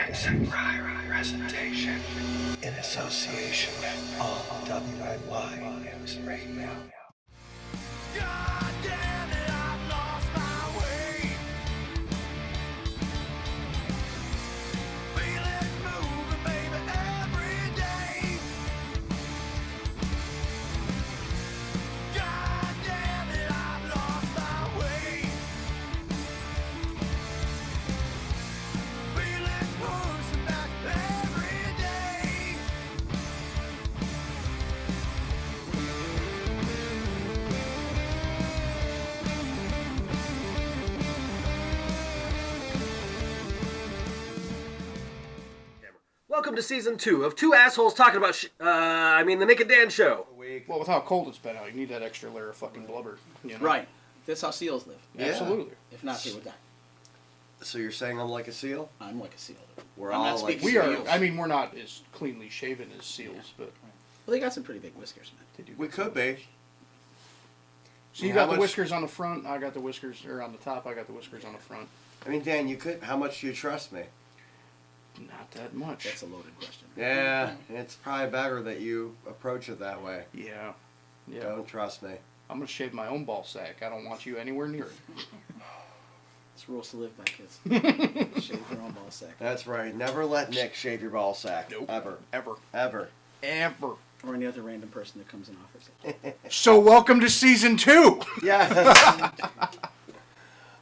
It's a Priory presentation in association with all WNY News Radio. God damn it, I've lost my way. Feel it moving, baby, every day. God damn it, I've lost my way. Feel it pushing back every day. Welcome to season 2 of Two Assholes Talking About the Nick and Dan Show. Well, with how cold it's been out, you need that extra layer of fucking blubber. You know? Right. That's how seals live. Yeah. Absolutely. If not, they would die. So you're saying I'm like a seal? I'm like a seal. We're I'm all not like speaking We for are. you. I mean, we're not as cleanly shaven as seals, but Well, they got some pretty big whiskers, man. they do. We could be. So you How got the much- whiskers on the front. I got the whiskers, or on the top. I got the whiskers on the front. I mean, Dan, you could. How much do you trust me? Not that much. That's a loaded question. Yeah, it's probably better that you approach it that way. Yeah. Yeah. Don't trust me. I'm gonna shave my own ball sack. I don't want you anywhere near it. It's rules to live by, kids. Shave your own ball sack. That's right. Never let Nick shave your ball sack. Nope. Ever. Ever. Ever. Ever. Or any other random person that comes and offers it. So welcome to season 2. Yes.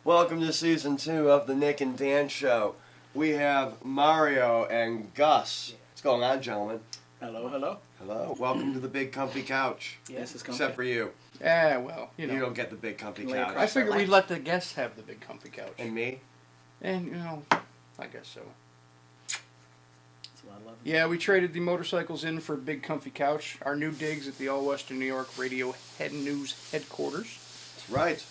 Welcome to season 2 of the Nick and Dan Show. We have Mario and Gus. What's going on, gentlemen? Hello, hello. Hello. Welcome to the big comfy couch. Yes, it's comfy. Except for you. Well, you know. You don't get the big comfy Lay couch. across I figured our we'd let the guests have the big comfy couch. And me? And, I guess so. It's a lot of love. Yeah, we traded the motorcycles in for a big comfy couch. Our new digs at the All Western New York Radio Head News headquarters. That's right.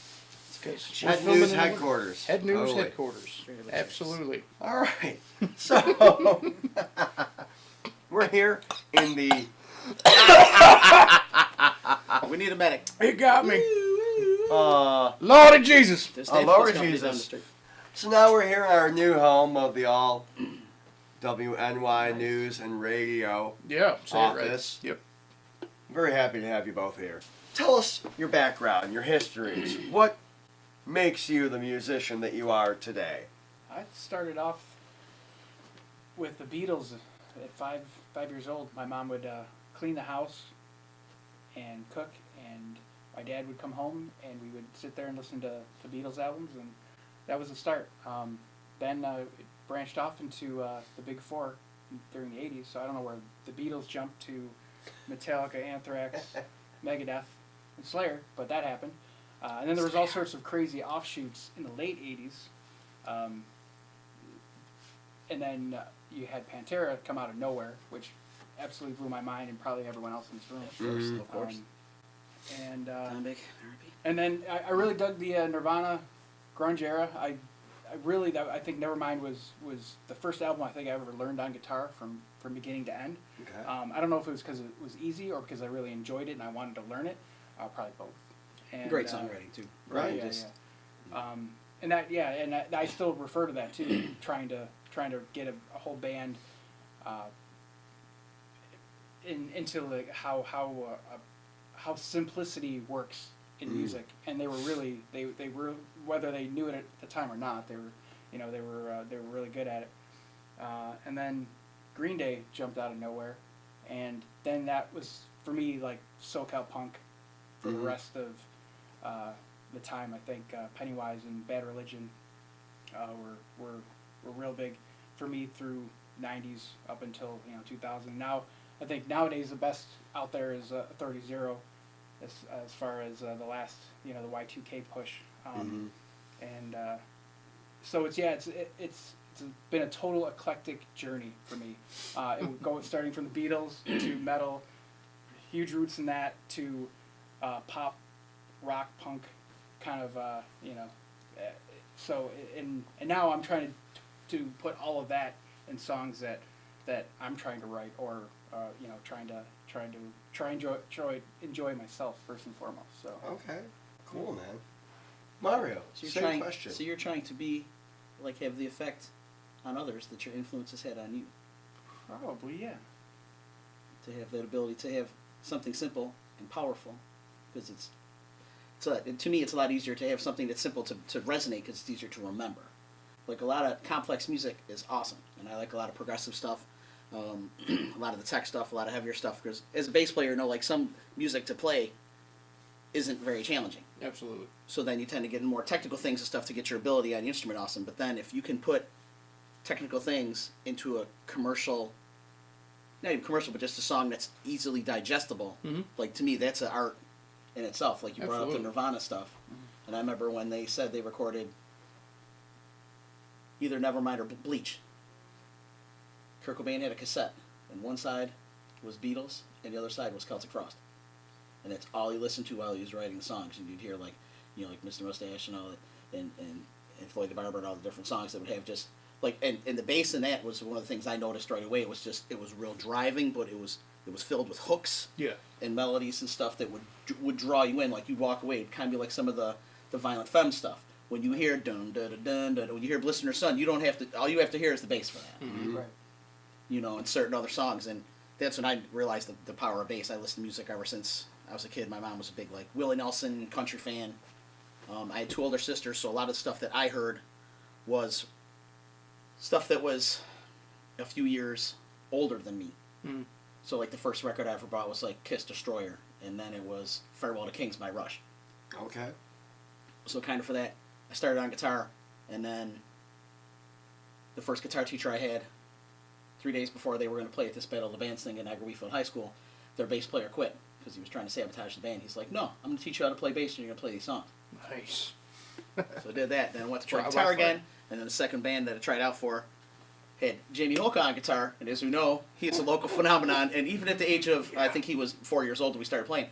We're Head filming News in the- headquarters. Head News Totally. headquarters. Very luxurious. Absolutely. All right. So, we're here in the... We need a medic. It got me. Uh, Lord of Jesus. This Oh, Dave Lord Phillips company Jesus. down the street. so now we're here in our new home of the All WNY News and Radio Yeah, say office. it right. Yep. Very happy to have you both here. Tell us your background, your histories. What makes you the musician that you are today? I started off with the Beatles at five years old. My mom would clean the house and cook, and my dad would come home, and we would sit there and listen to Beatles albums, and that was the start. Then it branched off into the Big Four during the 80s, so I don't know where the Beatles jumped to Metallica, Anthrax, Megadeth, and Slayer, but that happened. And then there was all sorts of crazy offshoots in the late 80s. And then you had Pantera come out of nowhere, which absolutely blew my mind and probably everyone else in this room. Of course. And Dimebag, R.I.P. and then I really dug the Nirvana grunge era. I think Nevermind was the first album I think I ever learned on guitar from beginning to end. Okay. I don't know if it was because it was easy or because I really enjoyed it and I wanted to learn it. Probably both. And, Great songwriting, too. Right. And I still refer to that too. trying to get a whole band into like how simplicity works in music, and they were really they were, whether they knew it at the time or not, they were really good at it. And then Green Day jumped out of nowhere, and then that was for me like SoCal punk for the rest of the time. I think Pennywise and Bad Religion were real big for me through 90s up until 2000. Now I think nowadays the best out there is 30-0 as far as the last the Y2K push. And so it's been a total eclectic journey for me. It would go starting from the Beatles to metal, huge roots in that, to pop, rock, punk, kind of so and now I'm trying to put all of that in songs that I'm trying to write, or trying to enjoy myself first and foremost. So Okay. Cool, man. Mario, So same question. So you're trying to be, like, have the effect on others that your influence has had on you? Probably, yeah. To have that ability to have something simple and powerful, because to me it's a lot easier to have something that's simple to resonate because it's easier to remember. Like a lot of complex music is awesome, and I like a lot of progressive stuff, a lot of the tech stuff, a lot of heavier stuff. Because as a bass player, you know, like some music to play isn't very challenging. Absolutely. So then you tend to get in more technical things and stuff to get your ability on the instrument awesome. But then if you can put technical things into a commercial, not even commercial, but just a song that's easily digestible, like to me that's an art in itself. Like you brought up the Nirvana stuff, and I remember when they said they recorded either Nevermind or Bleach. Kurt Cobain had a cassette, and one side was Beatles, and the other side was Celtic Frost, and that's all he listened to while he was writing the songs. And you'd hear like, you know, like Mr. Mustache and all that, and Floyd the Barber and all the different songs that would have just like, and the bass in that was one of the things I noticed right away. It was real driving, but it was filled with hooks, and melodies and stuff that would draw you in. Like you'd walk away, it'd kind of be like some of the Violent Femme stuff. When you hear dun dun dun dun dun, when you hear Bliss in Her Son, you don't have to. All you have to hear is the bass for that. Right. You know, and certain other songs, and that's when I realized the power of bass. I listened to music ever since I was a kid. My mom was a big like Willie Nelson country fan. I had two older sisters, so a lot of the stuff that I heard was stuff that was a few years older than me. So like the first record I ever bought was like Kiss Destroyer, and then it was Farewell to Kings by Rush. Okay. So kind of for that, I started on guitar, and then the first guitar teacher I had, 3 days before they were going to play at this Battle of the Bands thing in Niagara Wheatfield High School, their bass player quit because he was trying to sabotage the band. He's like, no, I'm going to teach you how to play bass and you're going to play these songs. Nice. So I did that. Then I went to try Wow, guitar wow, again, and then the second band that I tried out for had Jamie Holka on guitar, and as we know, he's a local phenomenon, and even at the age of, I think he was 4 years old when we started playing,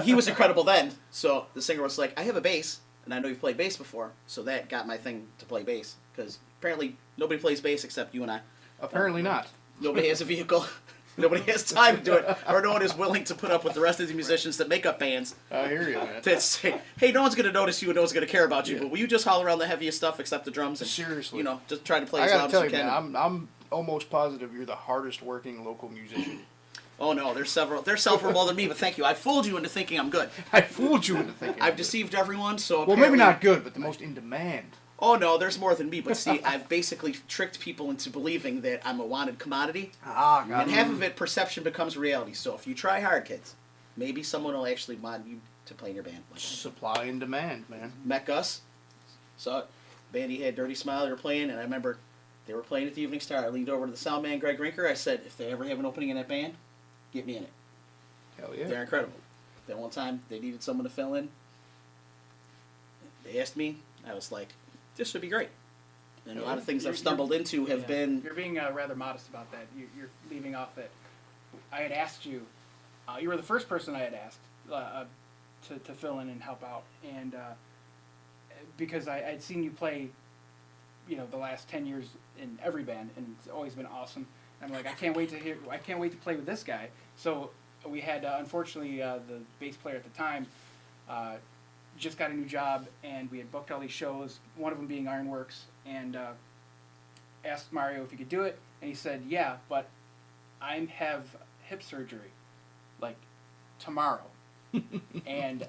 he was incredible then. So the singer was like, I have a bass, and I know you've played bass before, so that got my thing to play bass, because apparently nobody plays bass except you and I. Apparently not. Nobody has a vehicle. Nobody has time to do it, or no one is willing to put up with the rest of the musicians that make up bands I hear you, man. that say, hey, no one's going to notice you and no one's going to care about you, but will you just haul around the heaviest stuff except the drums and, Seriously. you know, just try to play I as gotta loud tell as you, you can. man, I'm almost positive you're the hardest working local musician. Oh, no, there's several. They're self-more than me, but thank you. I fooled you into thinking I'm good. I fooled you into thinking. I've deceived everyone, so Well, maybe apparently- not good, but the most in demand. Oh, no, there's more than me, but see, I've basically tricked people into believing that I'm a wanted commodity, Ah, God. and half of it, perception becomes reality. So if you try hard, kids, maybe someone will actually want you to play in your band. Like Supply and demand, man. met Gus, saw it. Bandy had Dirty Smile they were playing, and I remember they were playing at the Evening Star. I leaned over to the sound man, Greg Rinker. I said, if they ever have an opening in that band, get me in it. Hell yeah. They're incredible. Then one time they needed someone to fill in. They asked me. I was like, this would be great. And a lot of things I've stumbled into have been. You're being rather modest about that. You're leaving off that. I had asked you. You were the first person I had asked to fill in and help out, and because I'd seen you play, you know, the last 10 years in every band, and it's always been awesome. I'm like, I can't wait to play with this guy. So we had, unfortunately, the bass player at the time just got a new job, and we had booked all these shows, one of them being Ironworks, and asked Mario if he could do it, and he said, yeah, but I have hip surgery, like, tomorrow, and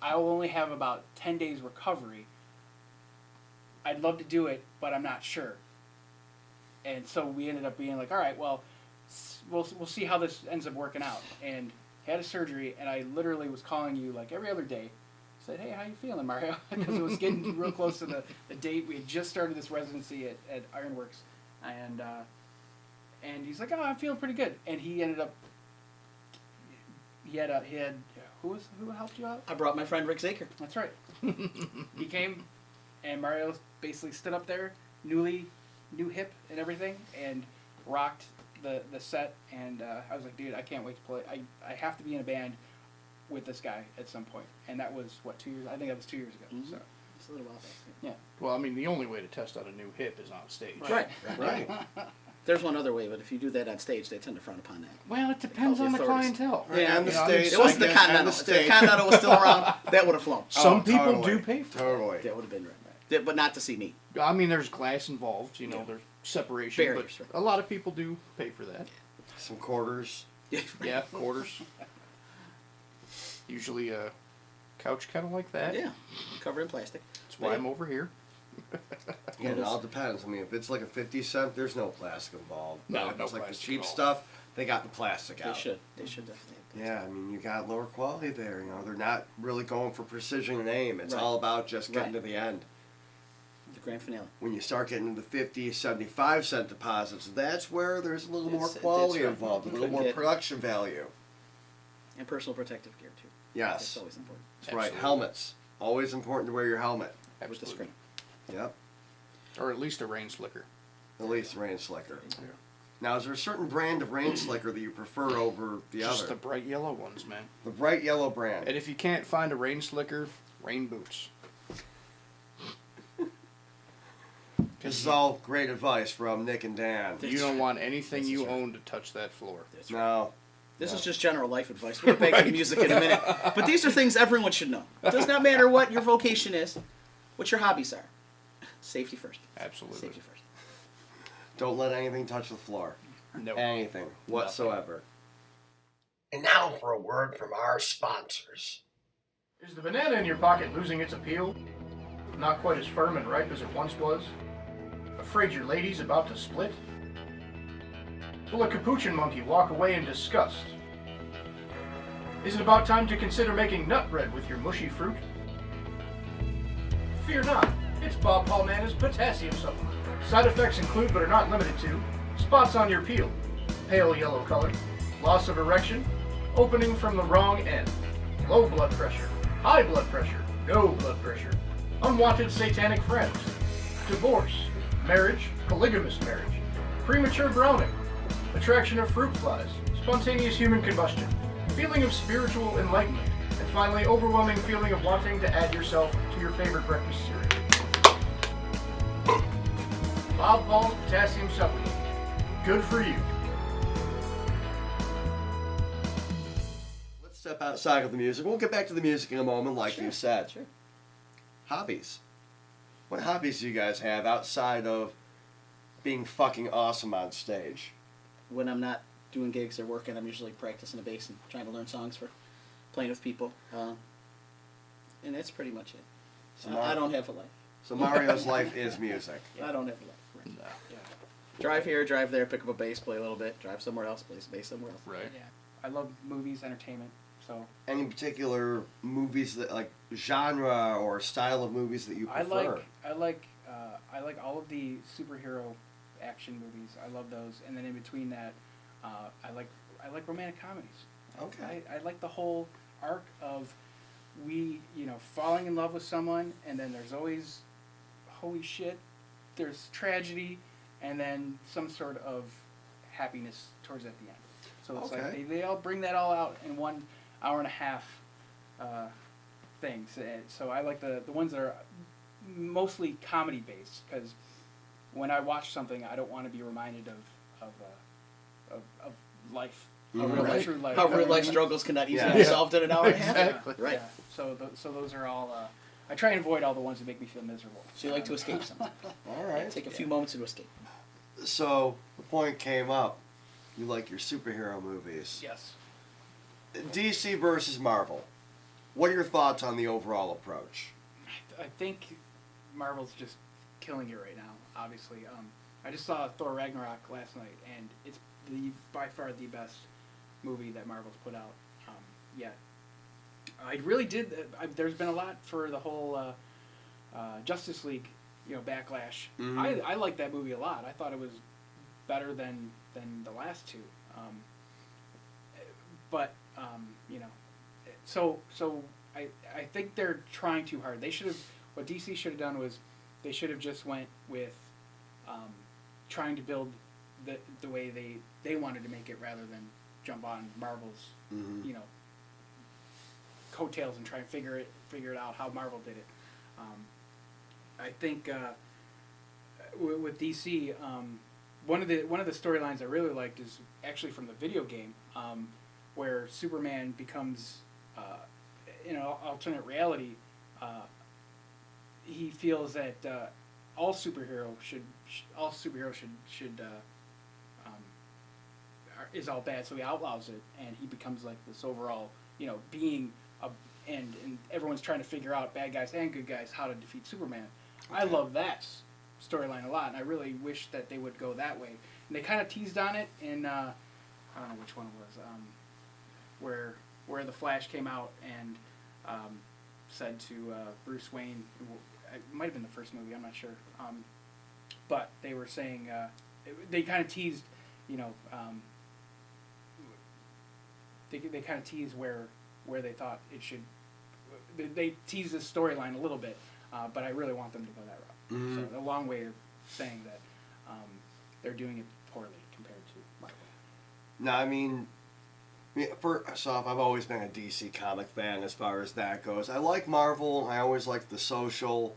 I will only have about 10 days recovery. I'd love to do it, but I'm not sure. And so we ended up being like, all right, well, we'll see how this ends up working out. And had a surgery, and I literally was calling you like every other day. Said, hey, how you feeling, Mario? Because it was getting real close to the date. We had just started this residency at Ironworks, and he's like, oh, I'm feeling pretty good. And he ended up, who helped you out? I brought my friend Rick Zaker. That's right. He came, and Mario basically stood up there, new hip and everything, and rocked the set. And I was like, dude, I can't wait to play. I have to be in a band with this guy at some point. And that was, what, 2 years? I think that was 2 years ago. Mm-hmm. So, It's a little while back. yeah. Well, I mean, the only way to test out a new hip is on stage. Right. There's one other way, but if you do that on stage, they tend to frown upon that. Well, it depends on the authorities. clientele. Yeah, and the stage. It wasn't the I guess, and Continental. the If the stage. Continental was still around, that would have flown. Some people totally, do pay for it. Totally. That would have been right. But not to see me. I mean, there's glass involved. You know, Yeah. there's separation. Barriers, But a lot of people do pay for that. Some quarters. Yeah, quarters. Usually a couch kind of like that. Yeah, covered in plastic. That's why I'm over here. Yeah, it all depends. I mean, if it's like a 50 cent, there's no plastic involved. But No, if no it's like the plastic cheap at all. stuff, they got the plastic They out. should. They should definitely. Yeah, I mean, you got lower quality there. You know, they're not really going for precision and aim. It's Right. all about just getting Right. to the end. The grand finale. When you start getting into 50, 75-cent deposits, that's where there's a little more It's- quality that's right. involved, a You little could more get- production value. And personal protective gear too. Yes, That's always important. that's right. Absolutely. Helmets. Always important to wear your helmet. With the Absolutely. screen. Yep. Or at least a rain slicker. At least rain slicker. Now, is there a certain brand of rain slicker that you prefer over the Just other? the bright yellow ones, man. The bright yellow brand. And if you can't find a rain slicker, rain boots. This is all great advice from Nick and Dan. You don't want anything This is you right. own to touch that floor. That's right. No. This Yeah. is just general life advice. We'll get back to the music in a minute. But these are things everyone should know. It does not matter what your vocation is, what your hobbies are. Safety first. Absolutely. Safety first. Don't let anything touch the floor. No. Anything whatsoever. And now for a word from our sponsors. Is the banana in your pocket losing its appeal? Not quite as firm and ripe as it once was? Afraid your lady's about to split? Will a capuchin monkey walk away in disgust? Is it about time to consider making nut bread with your mushy fruit? Fear not, it's Bob Paulmana's potassium supplement. Side effects include but are not limited to spots on your peel, pale yellow color, loss of erection, opening from the wrong end, low blood pressure, high blood pressure, no blood pressure, unwanted satanic friends, divorce, marriage, polygamous marriage, premature browning, attraction of fruit flies, spontaneous human combustion, feeling of spiritual enlightenment, and finally overwhelming feeling of wanting to add yourself to your favorite breakfast cereal. Bob Paul's potassium supplement. Good for you. Let's step outside of the music. We'll get back to the music in a moment, like you said. Sure. Hobbies. What hobbies do you guys have outside of being fucking awesome on stage? When I'm not doing gigs or working, I'm usually practicing the bass and trying to learn songs for playing with people. And that's pretty much it. So I don't have a life. So Mario's life is music. I don't have a life. Right. Yeah. Drive here, drive there, pick up a bass, play a little bit. Drive somewhere else, play bass somewhere else. Right. Yeah. I love movies, entertainment. So Any particular movies that, like, genre or style of movies that you I prefer? I like all of the superhero action movies. I love those, and then in between that, I like romantic comedies. Okay. I like the whole arc of falling in love with someone, and then there's always, holy shit, there's tragedy, and then some sort of happiness towards at the end. So it's Okay. like they all bring that all out in 1 hour and a half things. So I like the ones that are mostly comedy based, because when I watch something, I don't want to be reminded of life, of real Right. true life. How real life struggles cannot easily Yeah. be solved in an hour and a half. Exactly. Right. Yeah. So those are all. I try and avoid all the ones that make me feel miserable. So you like to escape something. All right. Take a few moments to escape. So the point came up. You like your superhero movies. Yes. DC versus Marvel. What are your thoughts on the overall approach? I think Marvel's just killing it right now. Obviously, I just saw Thor Ragnarok last night, and it's by far the best movie that Marvel's put out yet. I really did. There's been a lot for the whole Justice League, backlash. Mhm. I liked that movie a lot. I thought it was better than the last two. So I think they're trying too hard. They should have. What DC should have done was they should have just went with trying to build the way they wanted to make it, rather than jump on Marvel's Mhm. coattails and try and figure it out how Marvel did it. I think with DC, one of the storylines I really liked is actually from the video game, where Superman becomes in an alternate reality. he feels that all superheroes should is all bad, so he outlaws it, and he becomes like this overall, being a, and everyone's trying to figure out, bad guys and good guys, how to defeat Superman. I love that storyline a lot, and I really wish that they would go that way. And they kind of teased on it in I don't know which one it was, where the Flash came out and said to Bruce Wayne, it might have been the first movie, I'm not sure, but they were saying they kind of teased, they kind of teased where they thought it should. They teased this storyline a little bit, but I really want them to go that route. Mm-hmm. So a long way of saying that they're doing it poorly compared to Marvel. No, I mean, first off, I've always been a DC comic fan as far as that goes. I like Marvel. I always liked the social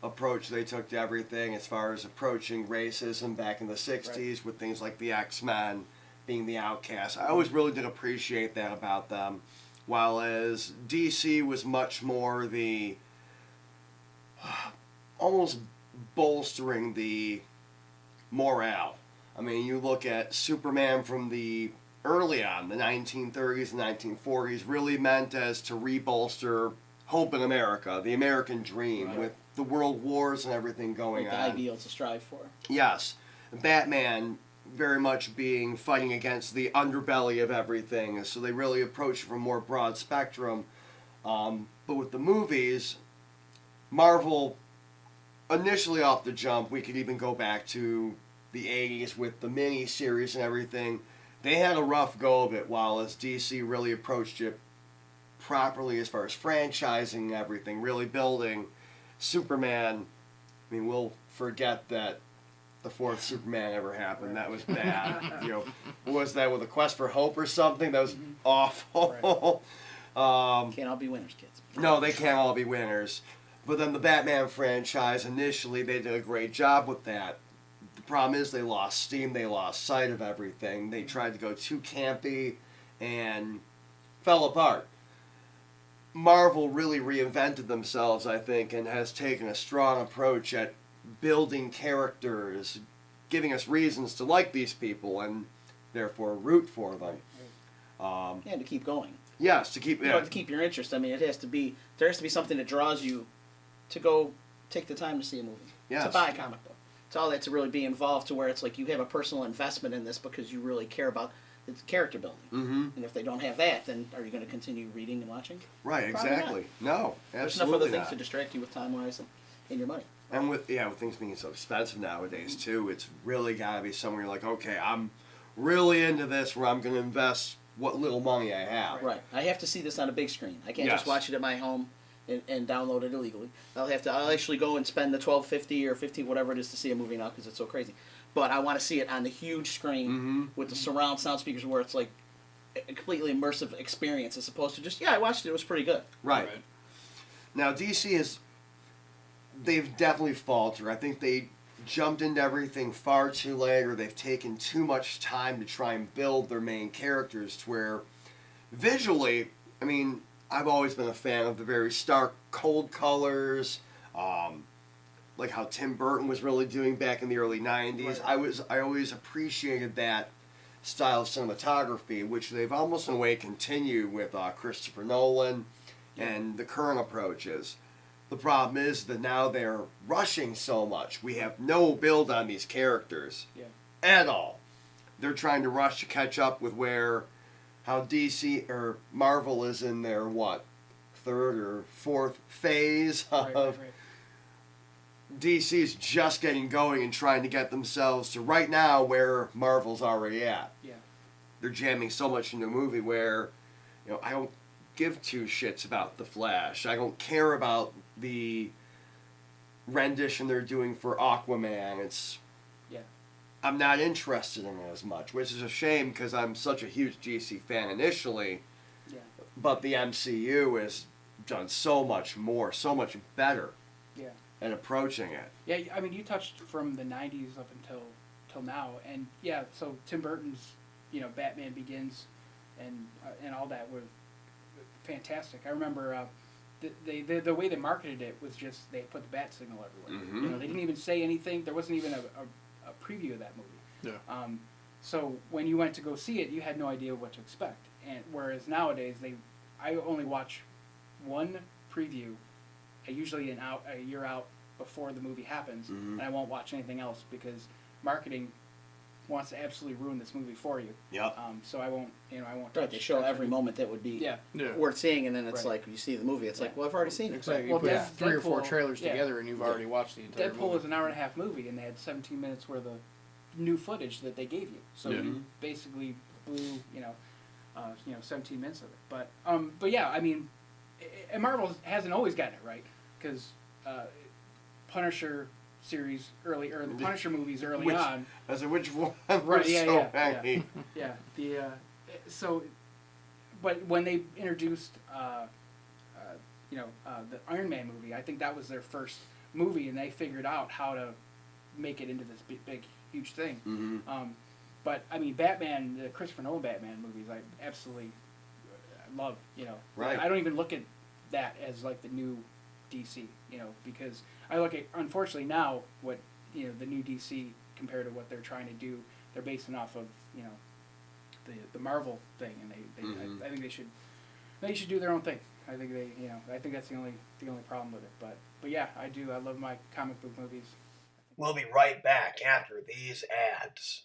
approach they took to everything as far as approaching racism back in the 60s with things like the X-Men being the outcasts. I always really did appreciate that about them. While as DC was much more the almost bolstering the morale. I mean, you look at Superman from the early on, the 1930s and 1940s, really meant as to rebolster hope in America, the American dream, with the world wars and everything going Like on. the ideal to strive for. Yes. Batman very much being fighting against the underbelly of everything, so they really approach it from a more broad spectrum. But with the movies, Marvel, initially off the jump, we could even go back to the 80s with the mini-series and everything. They had a rough go of it, while as DC really approached it properly as far as franchising and everything, really building Superman. I mean, we'll forget that the fourth Superman ever happened. That was bad. What was that, with a Quest for Hope or something? That was awful. Can't all be winners, kids. No, they can't all be winners. But then the Batman franchise, initially, they did a great job with that. The problem is they lost steam, they lost sight of everything. They tried to go too campy and fell apart. Marvel really reinvented themselves, I think, and has taken a strong approach at building characters, giving us reasons to like these people and therefore root for them. And to keep going. Yes, to keep To keep your interest. I mean, there has to be something that draws you to go take the time to see a movie. Yes. To buy a comic book. It's all that, to really be involved, to where it's like you have a personal investment in this because you really care about the character building. Mm-hmm. And if they don't have that, then are you going to continue reading and watching? Right, Probably exactly. No, There's absolutely enough other things not. to distract you with time-wise and your money. And with things being so expensive nowadays too, it's really got to be somewhere you're like, okay, I'm really into this, where I'm going to invest what little money I have. Right. I have to see this on a big screen. I can't Yes. just watch it at my home and download it illegally. I'll actually go and spend the $12.50 or $15, whatever it is, to see a movie now because it's so crazy. But I want to see it on the huge screen with the surround sound speakers, where it's like a completely immersive experience, as opposed to just, I watched it, it was pretty good. Right. Now DC they've definitely faltered. I think they jumped into everything far too late, or they've taken too much time to try and build their main characters to where visually, I mean, I've always been a fan of the very stark, cold colors, like how Tim Burton was really doing back in the early 90s. I always appreciated that style of cinematography, which they've almost in a way continued with Christopher Nolan and the current approaches. The problem is that now they're rushing so much. We have no build on these characters at all. They're trying to rush to catch up with how DC or Marvel is in their third or fourth phase of DC's just getting going and trying to get themselves to right now where Marvel's already at. Yeah. They're jamming so much into a movie where, I don't give two shits about the Flash. I don't care about the rendition they're doing for Aquaman. I'm not interested in it as much, which is a shame because I'm such a huge DC fan initially. Yeah. But the MCU has done so much more, so much better at approaching it. Yeah, I mean, you touched from the 90s up until now, and so Tim Burton's, Batman Begins and all that were fantastic. I remember the way they marketed it was just they put the bat signal everywhere. Mhm. You know, they didn't even say anything. There wasn't even a preview of that movie. Yeah. So when you went to go see it, you had no idea what to expect. And whereas nowadays, I only watch one preview, usually a year out before the movie happens, and I won't watch anything else because marketing wants to absolutely ruin this movie for you. Yep. So I won't. I won't. Right, they show every moment that would be Yeah. Yeah. worth seeing, and then it's Right. like you see the movie. It's like, well, I've already seen it. Exactly. You Well, put yeah. 3 or 4 Deadpool- trailers yeah. together, and you've already watched the entire Deadpool movie. is an hour-and-a-half movie, and they had 17 minutes worth of new footage that they gave you. So Yeah. you basically blew, 17 minutes of it. But yeah, I mean, and Marvel hasn't always gotten it right because Punisher series early, or the Punisher movies early on. I said, which one? Right, We're yeah, so yeah, many. Yeah, but when they introduced, the Iron Man movie, I think that was their first movie, and they figured out how to make it into this big huge thing. Mhm. But I mean, Batman, the Christopher Nolan Batman movies, I absolutely love. Right. I don't even look at that as like the new DC, because I look at, unfortunately now, what the new DC compared to what they're trying to do, they're basing off of the Marvel thing, and Mhm. I think they should do their own thing. I think I think that's the only problem with it. But yeah, I love my comic book movies. We'll be right back after these ads.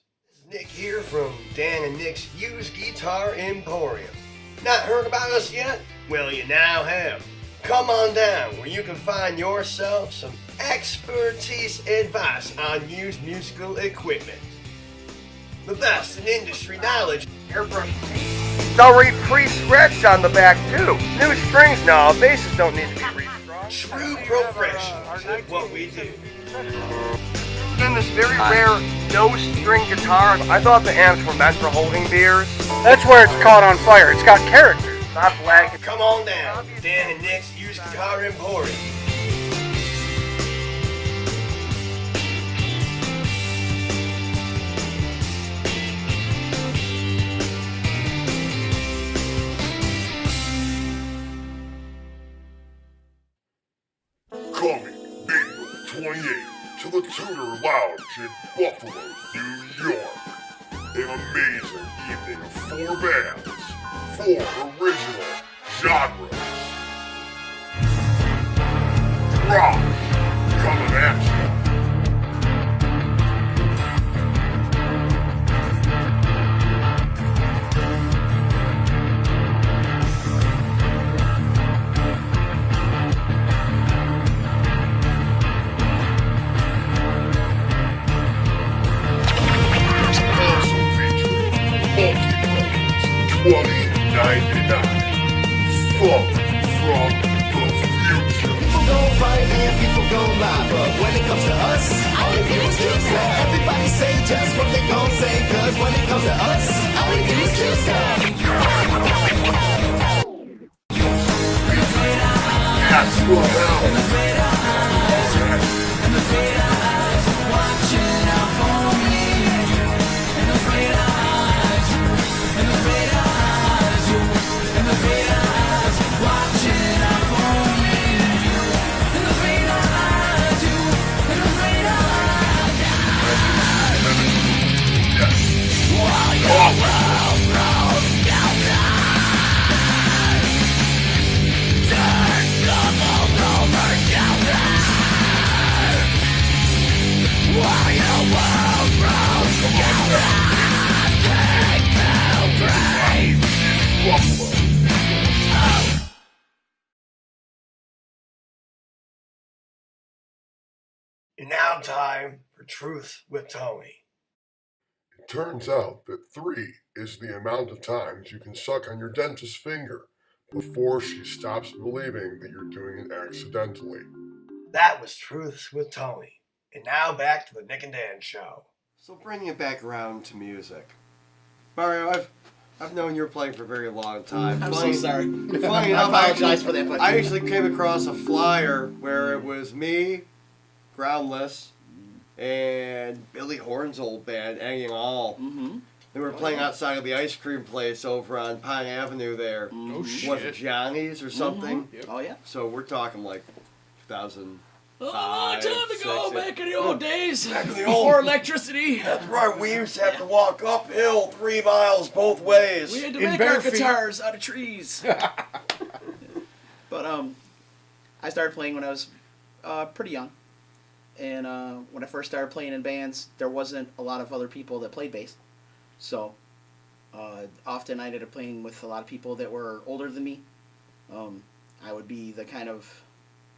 Nick here from Dan and Nick's Used Guitar Emporium. Not heard about us yet? Well, you now have. Come on down where you can find yourself some expertise advice on used musical equipment. The best in industry knowledge. Airbrush. They'll read pre-scratched on the back too. New strings now, basses don't need to be restrung. True professionals at what we do. In this very rare no-string guitar, I thought the amps were meant for holding beers. That's where it's caught on fire. It's got character. Stop lagging. Come on down. Dan and Nick's Used Guitar Emporium. Coming April 28th to the Tudor Lounge in Buffalo, New York. An amazing evening of 4 bands, 4 original genres. Rock coming at you. Also featuring Multi 2099. Funk from the future. People gon' fight and people gon' lie, but when it comes to us, all we do is kill stuff. Everybody say just what they gon' say, cause when it comes to us, all we do is kill stuff. At the Helm. And now time for Truth with Tony. It turns out that 3 is the amount of times you can suck on your dentist's finger before she stops believing that you're doing it accidentally. That was Truth with Tony. And now back to the Nick and Dan show. So bringing it back around to music. Mario, I've known you're playing for a very long time. I'm so Funny- sorry. Funny I enough, apologize for that. But I actually came across a flyer where it was me, Groundless, and Billy Horn's old band, Egging All. Mm-hmm. They were playing outside of the ice cream place over on Pine Avenue there. Oh, Was shit. it Johnny's or something? Yep. Oh yeah. So we're talking like 2000. A long time ago, 6, back in the old days, Back in the before old- electricity. That's right. We used to have to walk uphill 3 miles both ways. We had to In make bare our feet. guitars out of trees. But I started playing when I was pretty young, and when I first started playing in bands, there wasn't a lot of other people that played bass, so often I ended up playing with a lot of people that were older than me. I would be the kind of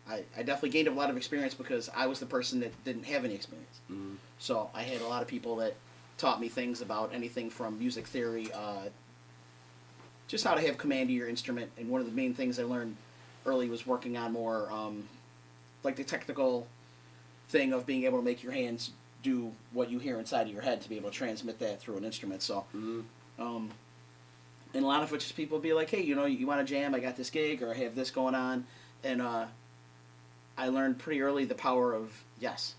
I definitely gained a lot of experience because I was the person that didn't have any experience. Mhm. So I had a lot of people that taught me things about anything from music theory, just how to have command of your instrument. And one of the main things I learned early was working on more like the technical thing of being able to make your hands do what you hear inside of your head to be able to transmit that through an instrument. So, Mhm. and a lot of it just people be like, hey, you know, you want to jam? I got this gig or I have this going on. And I learned pretty early the power of yes.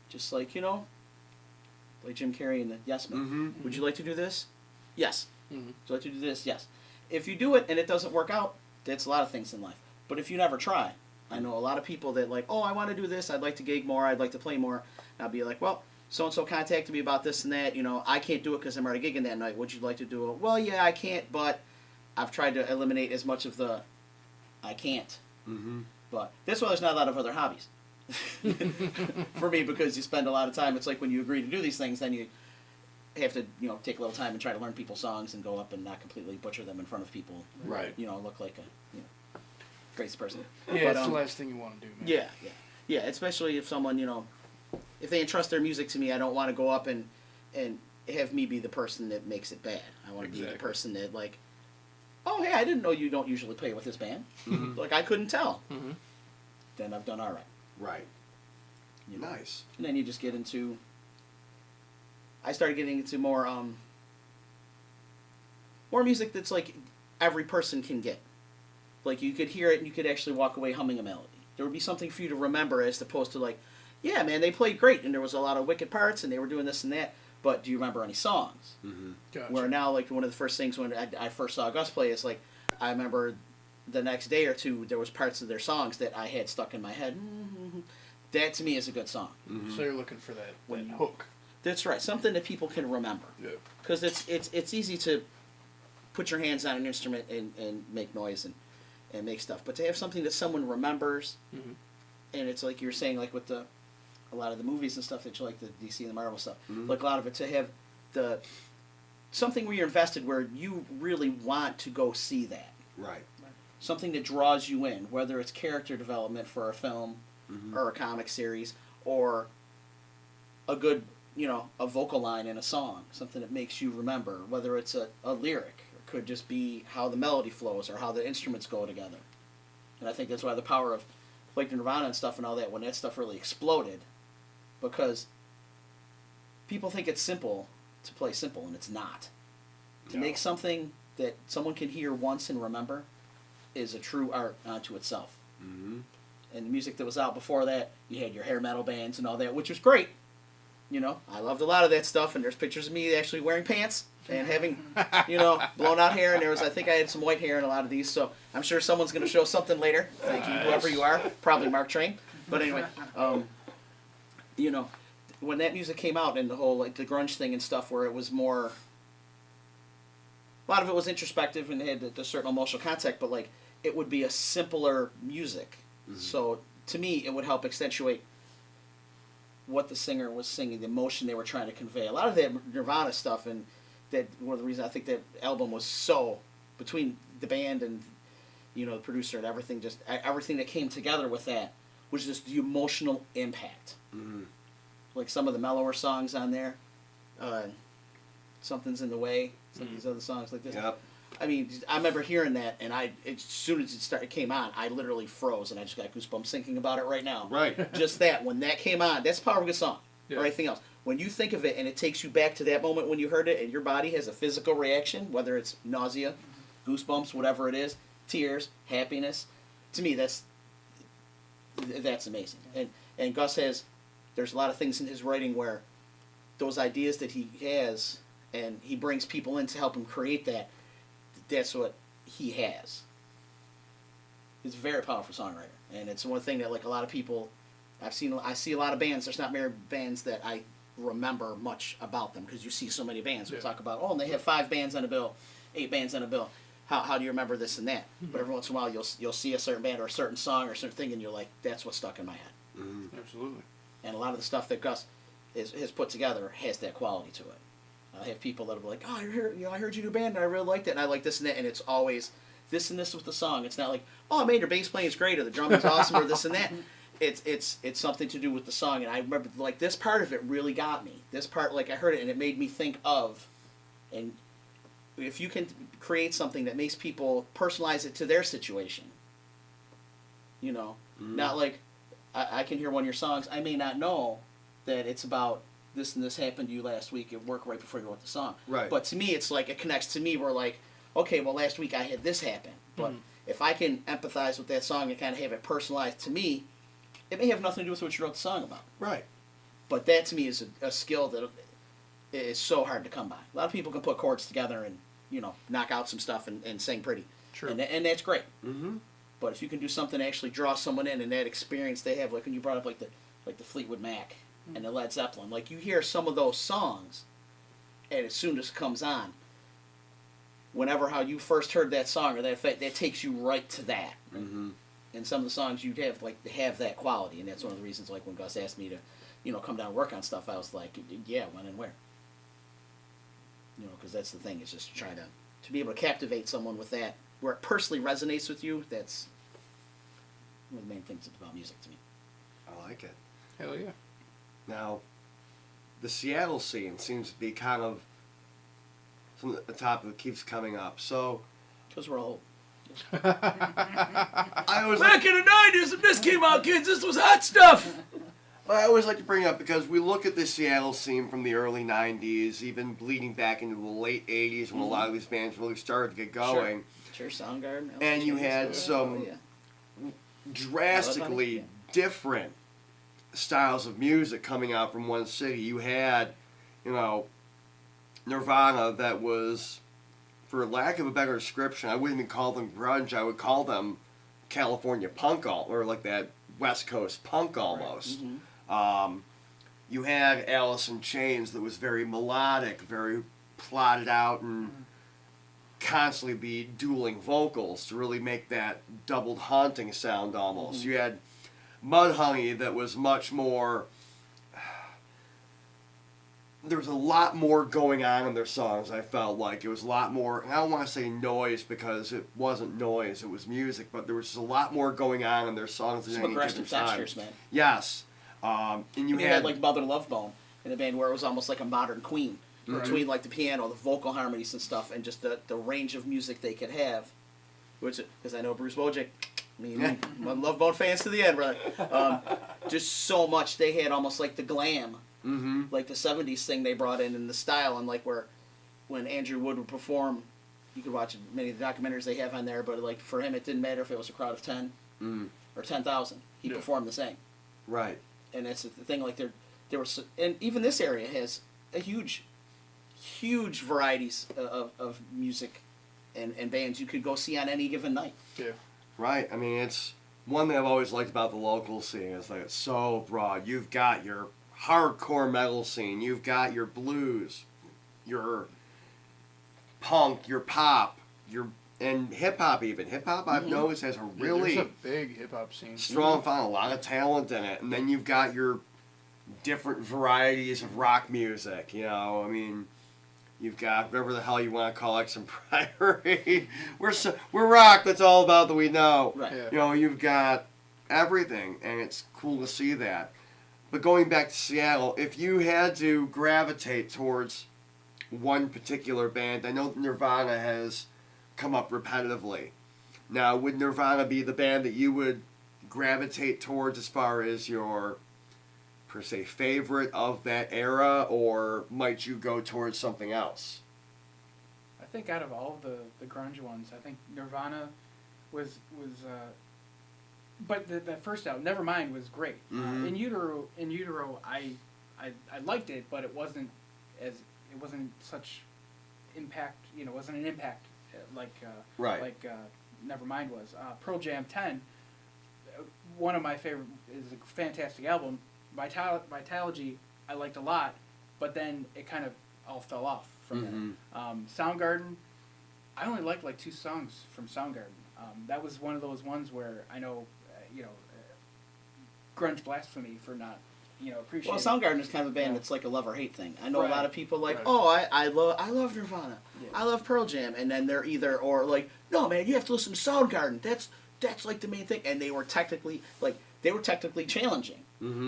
Just like, you know, like Jim Carrey and the Yes Men. Mhm. Would you like to do this? Yes. Mhm. Would you like to do this? Yes. If you do it and it doesn't work out, that's a lot of things in life. But if you never try, I know a lot of people that like, oh, I want to do this. I'd like to gig more. I'd like to play more. And I'll be like, well, so-and-so contacted me about this and that. You know, I can't do it because I'm already gigging that night. Would you like to do it? Well, yeah, I can't, but I've tried to eliminate as much of the I can't. Mhm. But that's why there's not a lot of other hobbies for me, because you spend a lot of time. It's like when you agree to do these things, then you have to, you know, take a little time and try to learn people's songs and go up and not completely butcher them in front of people. Right. You know, look like a crazy person. Yeah, But, it's the last thing you want to do, man. Yeah. Especially if someone, you know, if they entrust their music to me, I don't want to go up and have me be the person that makes it bad. I want to be the Exactly. person that like, oh hey, I didn't know you don't usually play with this band. Like I couldn't tell. Mhm. Then I've done all right. Right. You know? Nice. And then you just get into. I started getting into more music that's like every person can get. Like you could hear it and you could actually walk away humming a melody. There would be something for you to remember as opposed to like, yeah, man, they played great and there was a lot of wicked parts and they were doing this and that. But do you remember any songs? Mm-hmm. Gotcha. Where now, like one of the first things when I first saw Gus play is like, I remember the next day or two there was parts of their songs that I had stuck in my head. That to me is a good song. So you're looking for that When you- hook. That's right, something that people can remember. Yeah. Because it's easy to put your hands on an instrument and make noise and make stuff, but to have something that someone remembers, Mhm. and it's like you were saying, like with a lot of the movies and stuff that you like, the DC and the Marvel stuff, like a lot of it, to have something where you're invested, where you really want to go see that. Right. Something that draws you in, whether it's character development for a film or a comic series, or a good, you know, a vocal line in a song, something that makes you remember, whether it's a lyric, or could just be how the melody flows or how the instruments go together. And I think that's why the power of like Nirvana and stuff and all that, when that stuff really exploded, because people think it's simple to play simple, and it's not. To No. make something that someone can hear once and remember is a true art unto itself. Mm-hmm. And the music that was out before that, you had your hair metal bands and all that, which was great. You know, I loved a lot of that stuff, and there's pictures of me actually wearing pants and having, you know, blown out hair, and there was, I think I had some white hair in a lot of these, so I'm sure someone's going to show something later. Thank you, whoever you are. Probably Mark Train. But anyway, you know, when that music came out and the whole, like, the grunge thing and stuff, where it was more, a lot of it was introspective and had the certain emotional contact, but, like, it would be a simpler music. So, to me, it would help accentuate what the singer was singing, the emotion they were trying to convey. A lot of that Nirvana stuff, and that one of the reasons I think that album was so, between the band and, you know, the producer and everything, just everything that came together with that was just the emotional impact. Mm-hmm. Like some of the mellower songs on there, Something's in the Way, some of these other songs like this. Yep. I mean, I remember hearing that, and as soon as it came on, I literally froze, and I just got goosebumps thinking about it right now. Right. Just that, when that came on, that's the power of a good song, Yeah. or anything else. When you think of it, and it takes you back to that moment when you heard it, and your body has a physical reaction, whether it's nausea, goosebumps, whatever it is, tears, happiness, to me, that's amazing. And Gus has, there's a lot of things in his writing where those ideas that he has, and he brings people in to help him create that. That's what he has. He's a very powerful songwriter, and it's one thing that like a lot of people, I see a lot of bands. There's not many bands that I remember much about them because you see so many bands. We talk about and they have 5 bands on a bill, 8 bands on a bill. How do you remember this and that? But every once in a while you'll see a certain band or a certain song or a certain thing, and you're like, that's what's stuck in my head. Mm-hmm. Absolutely. And a lot of the stuff that Gus has put together has that quality to it. I have people that are like, oh, I heard you do band, and I really liked it, and I like this and that, and it's always this and this with the song. It's not like, oh, man, your bass playing is great, or the drumming's awesome, or this and that. It's something to do with the song, and I remember, like, this part of it really got me. This part, like, I heard it, and it made me think of, and if you can create something that makes people personalize it to their situation, you know, not like, I can hear one of your songs, I may not know that it's about this and this happened to you last week at work right before you wrote the song. Right. But to me, it's like, it connects to me where like, okay, well last week I had this happen. But if I can empathize with that song and kind of have it personalized to me, it may have nothing to do with what you wrote the song about. Right. But that to me is a skill that is so hard to come by. A lot of people can put chords together and, you know, knock out some stuff and sing pretty. True. And that's great. Mm-hmm. But if you can do something to actually draw someone in and that experience they have, like when you brought up like the Fleetwood Mac and the Led Zeppelin, like you hear some of those songs, and as soon as it comes on, whenever how you first heard that song or that effect, that takes you right to that. Mm-hmm. And some of the songs you'd have like have that quality, and that's one of the reasons like when Gus asked me to, you know, come down and work on stuff, I was like, yeah, when and where. You know, because that's the thing, is just trying to be able to captivate someone with that, where it personally resonates with you. That's one of the main things about music to me. I like it. Hell yeah. Now, the Seattle scene seems to be kind of something at the top that keeps coming up. So, Because we're old. I always Back in the 90s, if this came out, kids, this was hot stuff. I always like to bring it up because we look at the Seattle scene from the early 90s, even bleeding back into the late 80s when a lot of these bands really started to get going. Sure, Soundgarden. And you had some drastically different styles of music coming out from one city. You had, you know, Nirvana that was, for lack of a better description, I wouldn't even call them grunge, I would call them California punk, or like that West Coast punk almost. Mm-hmm. You had Alice in Chains that was very melodic, very plotted out, and constantly be dueling vocals to really make that doubled haunting sound almost. You had Mudhoney that was much more... There was a lot more going on in their songs, I felt like. It was a lot more... I don't want to say noise because it wasn't noise, it was music, but there was just a lot more going on in their songs than Some any aggressive given time. textures, man. Yes. And you had like Mother Love Bone in a band where it was almost like a modern Queen. Right. Between like the piano, the vocal harmonies and stuff, and just the range of music they could have. Which, because I know Bruce Wojcik, I'm Love Bone fans to the end, brother. Just so much. They had almost like the glam, like the 70s thing they brought in the style, and like where when Andrew Wood would perform, you could watch many of the documentaries they have on there, but like for him it didn't matter if it was a crowd of 10 or 10,000. He performed the same. Right. And that's the thing, like there was, and even this area has a huge varieties of music and bands you could go see on any given night. Yeah. Right. I mean, it's one thing I've always liked about the local scene is that it's so broad. You've got your hardcore metal scene, you've got your blues, your punk, your pop, and hip hop even. Hip hop I've noticed has a really there's a big hip hop scene. strong found a lot of talent in it. And then you've got your different varieties of rock music, you know. I mean, you've got whatever the hell you want to call Exham Priory. We're rock, that's all about that we know. Right. Yeah. You know, you've got everything, and it's cool to see that. But going back to Seattle, if you had to gravitate towards one particular band, I know Nirvana has come up repetitively. Now, would Nirvana be the band that you would gravitate towards as far as your, per se, favorite of that era, or might you go towards something else? I think out of all the grunge ones, I think Nirvana was but the first album, Nevermind, was great. Mhm. In Utero, I I liked it, but it wasn't such impact. You know, wasn't an impact like Nevermind was. Pearl Jam 10. One of my favorite is a fantastic album. Vitalogy I liked a lot, but then it kind of all fell off from there. Soundgarden, I only liked like 2 songs from Soundgarden. That was one of those ones where I know, grunge blasphemy for not, appreciating. Well, Soundgarden is kind of a band that's like a love or hate thing. I know a lot of people like, Right. oh, I love Nirvana, I love Pearl Jam, and then they're either or like, no man, you have to listen to Soundgarden. That's like the main thing, and they were technically challenging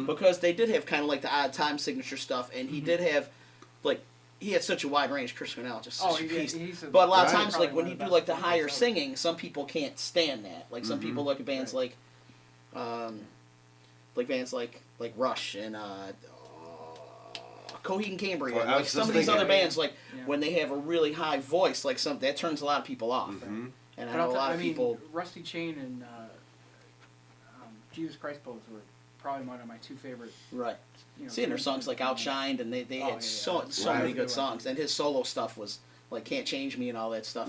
because they did have kind of like the odd time signature stuff, and he did have like. He had such a wide range, Chris Cornell, just such a beast. But a lot of times, like when you do like the higher singing, some people can't stand that. Like some people look at bands like Rush and Coheed and Cambria, Well, and like some of these other bands, like when they have a really high voice, like that turns a lot of people off. And I know a lot of people. Rusty Chain and Jesus Christ Pose were probably one of my 2 favorite. Right. Seeing their songs like Outshined, and they had so many good songs, and his solo stuff was like Can't Change Me and all that stuff,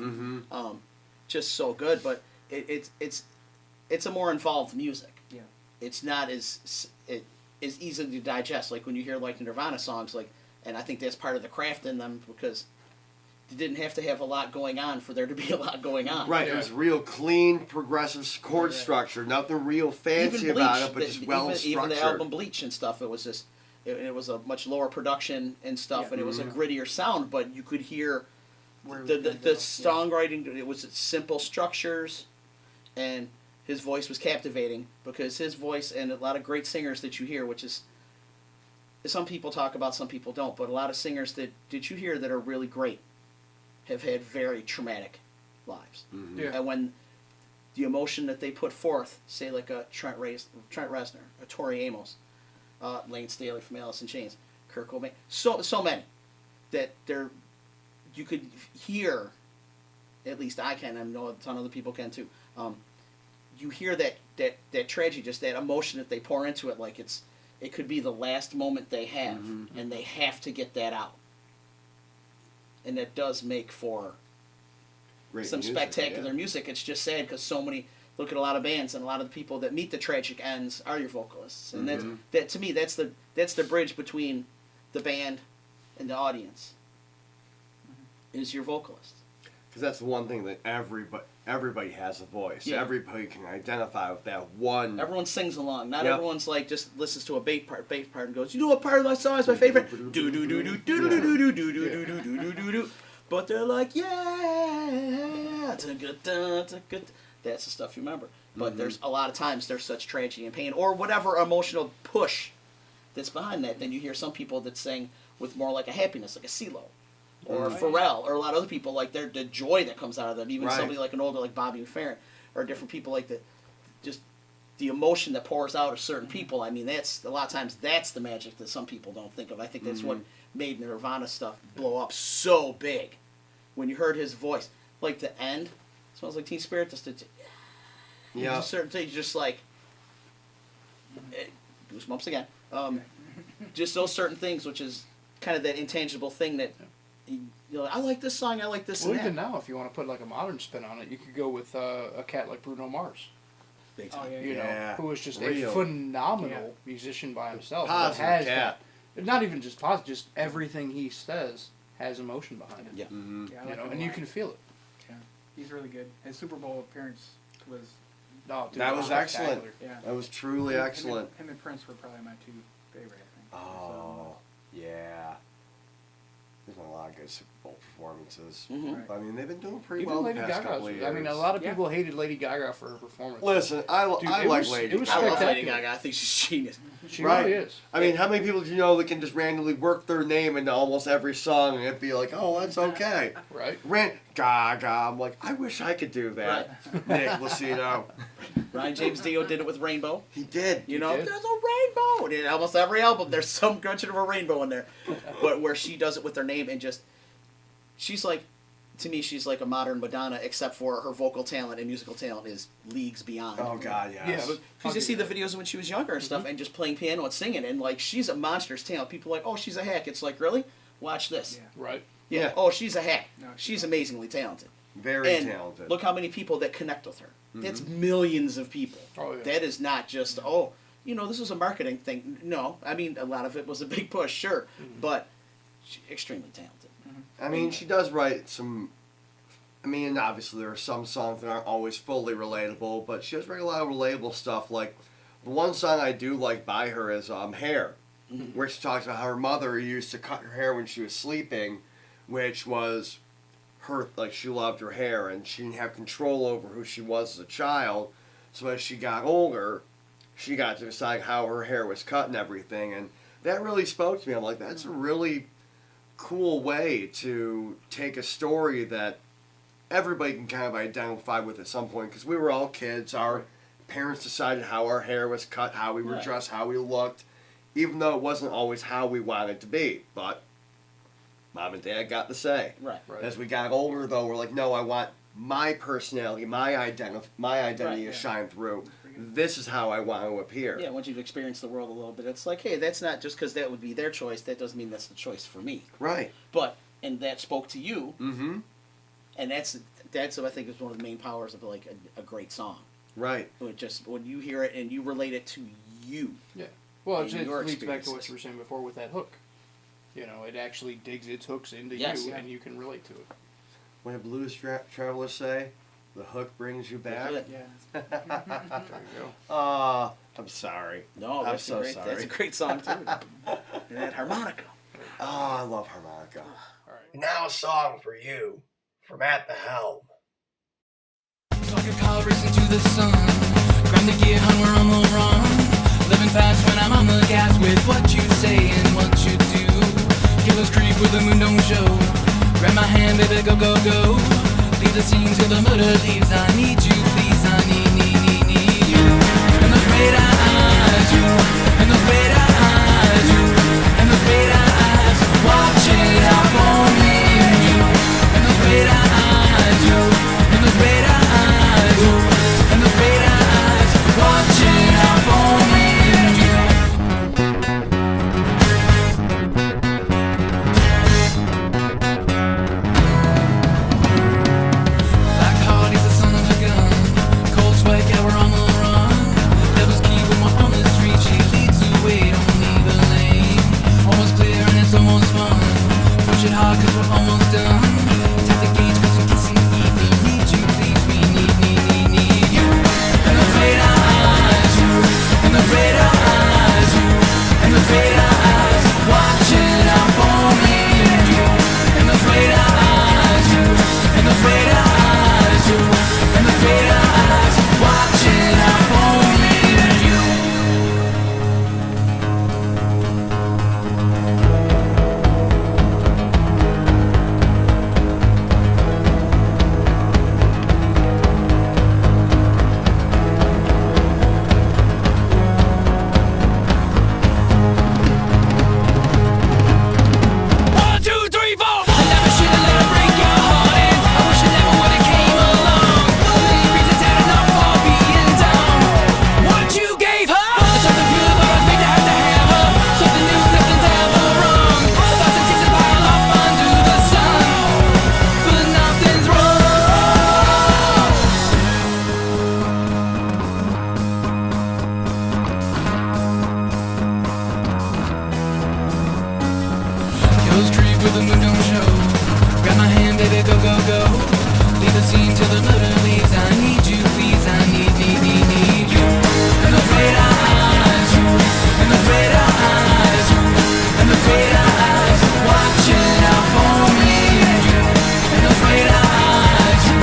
just so good. But it's a more involved music. Yeah. It's not as easy to digest. Like when you hear like Nirvana songs, like, and I think that's part of the craft in them because you didn't have to have a lot going on for there to be a lot going on. Right, it was real clean, progressive chord structure. Nothing real fancy about it, but just well structured. Even the album Bleach and stuff, it was just, it was a much lower production and stuff, and it was a grittier sound, but you could hear the songwriting. It was simple structures, and his voice was captivating because his voice and a lot of great singers that you hear, which is, some people talk about, some people don't, but a lot of singers that you hear that are really great have had very traumatic lives. And when the emotion that they put forth, say like a Trent Reznor, a Tori Amos, Lane Staley from Alice in Chains, Kurt Cobain, so many that you could hear, at least I can, I know a ton of other people can too. You hear that tragedy, just that emotion that they pour into it, like it could be the last moment they have, and they have to get that out. And that does make for Great some music, spectacular music. It's just sad because so many, look at a lot of bands, and a lot of the people that meet the tragic ends are your vocalists, and that to me that's the bridge between the band and the audience is your vocalist. Because that's the one thing that everybody has a voice. Everybody can identify with that one. Everyone sings along. Not everyone's like just listens to a bass part and goes, you know what part of that song is my favorite? Do do do do do do do do do do do do do do do. But they're like, yeah, that's the stuff you remember. But there's a lot of times there's such tragedy and pain, or whatever emotional push that's behind that. Then you hear some people that sing with more like a happiness, like a CeeLo. Or Pharrell, or a lot of other people, like the joy that comes out of them. Even somebody like an older, like Bobby McFerrin, or different people like just the emotion that pours out of certain people. I mean, that's a lot of times that's the magic that some people don't think of. I think that's what made Nirvana stuff blow up so big. When you heard his voice, like the end, Smells Like Teen Spirit, just certain things, just like goosebumps again. Just those certain things, which is kind of that intangible thing that. I like this song, I like this and that. Even now, if you want to put like a modern spin on it, you could go with a cat like Bruno Mars. Big time. You know, who is just Real. a phenomenal musician by himself. Positive has cat. not even just positive, just everything he says has emotion behind it. Yeah. I like him And a you lot. can feel it. Yeah, he's really good. His Super Bowl appearance was. No, dude, That was excellent. spectacular. Yeah. That was truly excellent. Him and Prince were probably my 2 favorite, I think. Oh, yeah. There's been a lot of good Super Bowl performances. Right. I mean, they've been doing pretty Even well Lady the past couple of Gaga. years. I mean, a lot of people hated Lady Gaga for her performance. Listen, I Dude, like it was- Lady it was I Gaga. love Lady spectacular. Gaga. I think she's genius. She Right. really is. I mean, how many people do you know that can just randomly work their name into almost every song and it'd be like, oh, that's okay. Right? Gaga. I'm like, I wish I could do that. Nick Lucino. Ryan James Dio did it with Rainbow. He did. You know, did. there's a rainbow. And in almost every album, there's some mention of a rainbow in there. But where she does it with her name and just, she's like, to me, she's like a modern Madonna, except for her vocal talent and musical talent is leagues beyond. Oh God, yes. Yeah, but Because you see the videos when she was younger and stuff, and just playing piano and singing, and like she's a monstrous talent. People are like, oh, she's a hack. It's like, really? Watch this. Yeah. Right. Yeah. Oh, she's a hack. No, She's amazingly talented. Very And talented. look how many people that connect with her. That's millions of people. Oh, yeah. That is not just, this was a marketing thing. No, I mean, a lot of it was a big push, sure, but she's extremely talented. I mean, she does write some. I mean, obviously there are some songs that aren't always fully relatable, but she does write a lot of relatable stuff. Like the one song I do like by her is "Hair," where she talks about how her mother used to cut her hair when she was sleeping, which was her, like, she loved her hair and she didn't have control over who she was as a child. So as she got older, she got to decide how her hair was cut and everything, and that really spoke to me. I'm like, that's a really cool way to take a story that everybody can kind of identify with at some point, because we were all kids. Our parents decided how our hair was cut, how we were Right. dressed, how we looked, even though it wasn't always how we wanted to be. But Mom and Dad got the say. Right. Right. As we got older, though, we're like, no, I want my personality, my identity Right, to yeah. shine through. This is how I want to appear. Yeah, once you've experienced the world a little bit, it's like, hey, that's not just because that would be their choice. That doesn't mean that's the choice for me. Right. But and that spoke to you, Mm-hmm. and that's what I think is one of the main powers of like a great song. Right. When you hear it and you relate it to you. Yeah. Well, in it your leads back to what experiences. you were saying before with that hook. You know, it actually digs its hooks into Yes. you, Yeah. and you can relate to it. When blues travelers say, the hook brings you back. That's it. Yeah. There you go. I'm sorry. No, I'm that's so great. sorry. That's a great song too. And that harmonica. Oh, I love harmonica. All right. Now a song for you from At the Helm. Like a car racing to the sun. Grind the gear, hun, we're on the run. Living fast when I'm on the gas with what you say and what you do. Killers creep where the moon don't show. Grab my hand, baby, go, go, go. Leave the scene till the murder leaves. I need you, please, I need you. And those red eyes, you. And those red eyes, you. And those red eyes, watching out for me and you. And those red eyes, you. And those red eyes, you. And those red eyes, watching out for me and you. Black heart is the son of a gun. Cold sweat, yeah, we're on the run. Devil's key when we're on the street. She leads the way, don't need the lane. Almost clear and it's almost fun. Push it hard cause we're almost done. Tap the gauge cause we're kissing Eve. We need you, please, we need you. And those red eyes, you. And those red eyes, you. And those red eyes, watching out for me and you. And those red eyes, you. And those red eyes, you. And those red eyes, watching out for me and you. One, two, three, four. I never should have let her break your heart, and I wish I never would have came along. Only reason that enough for being down. What you gave her, something pure, but I was made to have her. Something new, nothing's ever wrong. Thoughts and seasons pile up under the sun, but nothing's wrong. Kills creep where the moon don't show. Grab my hand, baby, go, go, go. Leave the scene till the murder leaves. I need you, please, I need you. And those red eyes, you. And those red eyes, you. And those red eyes, watching out for me and you. And those red eyes, you.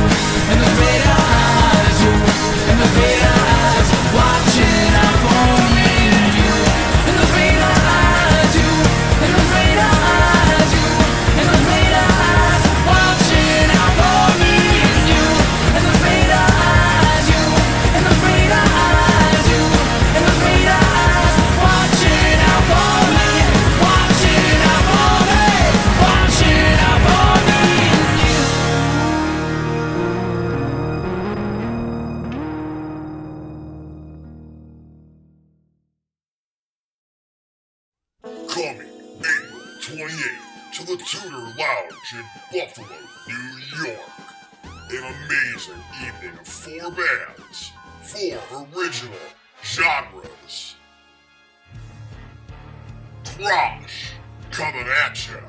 And those red eyes, you. And those red eyes, watching out for me and you. And those red eyes, you. And those red eyes, you. And those red Tudor Lounge in Buffalo, New York. An amazing evening of 4 bands, 4 original genres. Crush coming at ya.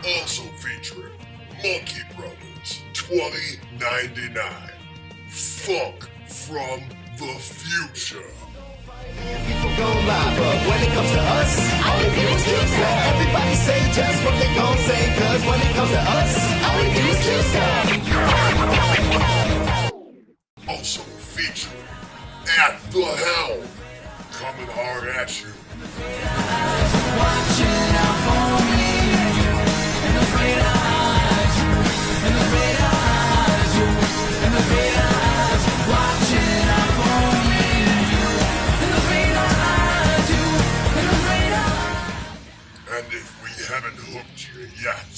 Also featuring Monkey Brothers 2099. Funk from the future. People go lie, but when it comes to us, all we do is choose that. Everybody say just what they gon' say, cause when it comes to us, all we do is choose that. Also featuring At the Helm. Coming hard at you. Watching out for me, and the great eyes, and the great eyes, and the great eyes, watching out for me, and the great eyes, and the great eyes. And if we haven't hooked you yet,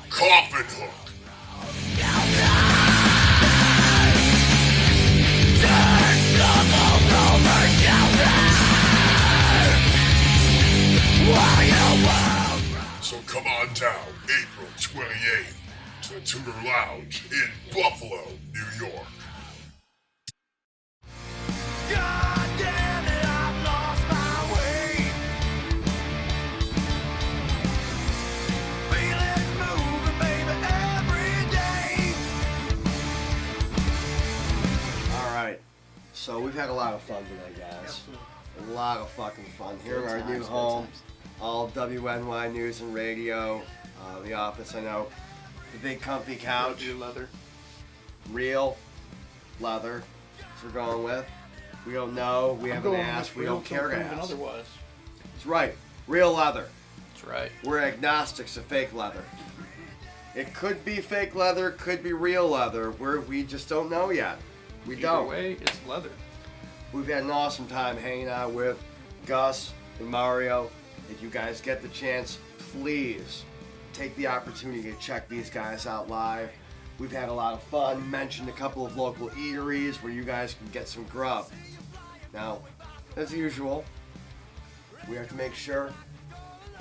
Coffin Hook. So come on down April 28th to the Tudor Lounge in Buffalo, New York. God damn it, I've lost my way. Feel it moving, baby, every day. All right. So we've had a lot of fun today, guys. A lot of fucking fun here in our new home. All WNY News and Radio, the office, I know. The big comfy couch. Leather. Real leather. That's what we're going with. We don't know. We haven't asked. We don't care to ask. Otherwise. That's right. Real leather. That's right. We're agnostics of fake leather. It could be fake leather, could be real leather. We just don't know yet. We Either don't. way, it's leather. We've had an awesome time hanging out with Gus and Mario. If you guys get the chance, please take the opportunity to check these guys out live. We've had a lot of fun. Mentioned a couple of local eateries where you guys can get some grub. Now, as usual, we have to make sure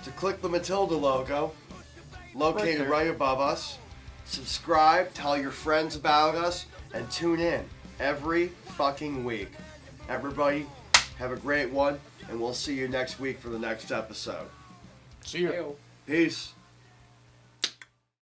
to click the Matilda logo, located right above us. Subscribe, tell your friends about us, and tune in every fucking week. Everybody, have a great one, and we'll see you next week for the next episode. See ya. Ayo. Peace.